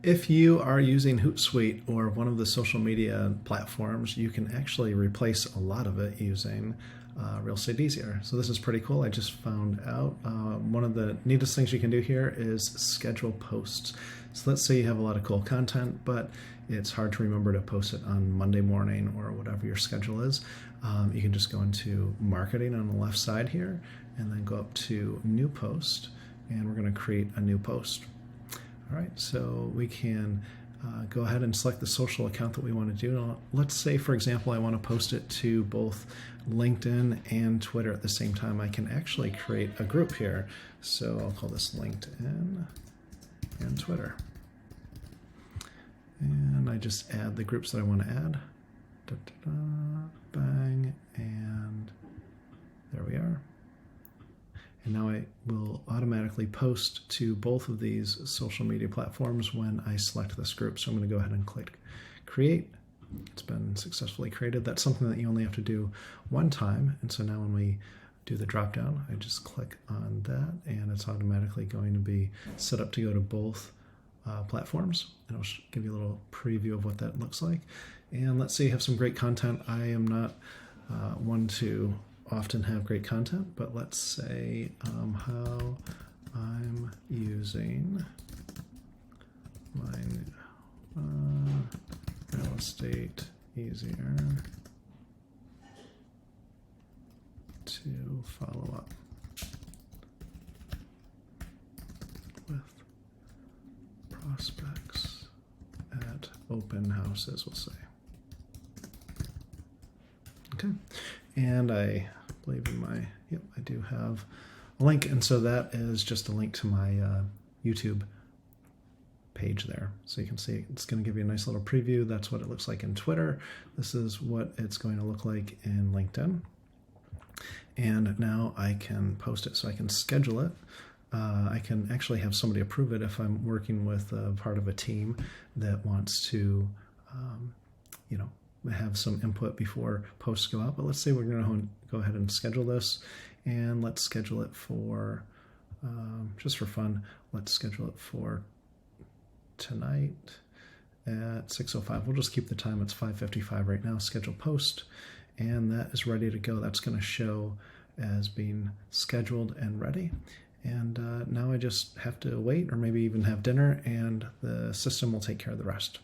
If you are using Hootsuite or one of the social media platforms, you can actually replace a lot of it using Real Estate Easier. So this is pretty cool. I just found out one of the neatest things you can do here is schedule posts. So let's say you have a lot of cool content, but it's hard to remember to post it on Monday morning or whatever your schedule is. You can just go into marketing on the left side here and then go up to new post, and we're going to create a new post. All right, so we can go ahead and select the social account that we want to do. Now, let's say, for example, I want to post it to both LinkedIn and Twitter at the same time. I can actually create a group here. So I'll call this LinkedIn and Twitter. And I just add the groups that I want to add. Bang, and there we are. And now I will automatically post to both of these social media platforms when I select this group. So I'm going to go ahead and click create. It's been successfully created. That's something that you only have to do one time. And so now when we do the drop down, I just click on that and it's automatically going to be set up to go to both platforms. And I'll give you a little preview of what that looks like. And let's say you have some great content. I am not one to often have great content, but let's say how I'm using my Real Estate Easier to follow up with prospects at open houses, we'll say. Okay, and I believe in my, yep, I do have a link. And so that is just a link to my YouTube page there. So you can see it's going to give you a nice little preview. That's what it looks like in Twitter. This is what it's going to look like in LinkedIn. And now I can post it, so I can schedule it. I can actually have somebody approve it if I'm working with a part of a team that wants to, have some input before posts go out. But let's say we're going to go ahead and schedule this, and let's schedule it for, just for fun, let's schedule it for tonight at 6:05. We'll just keep the time. It's 5:55 right now. Schedule post, and that is ready to go. That's going to show as being scheduled and ready. And now I just have to wait, or maybe even have dinner, and the system will take care of the rest.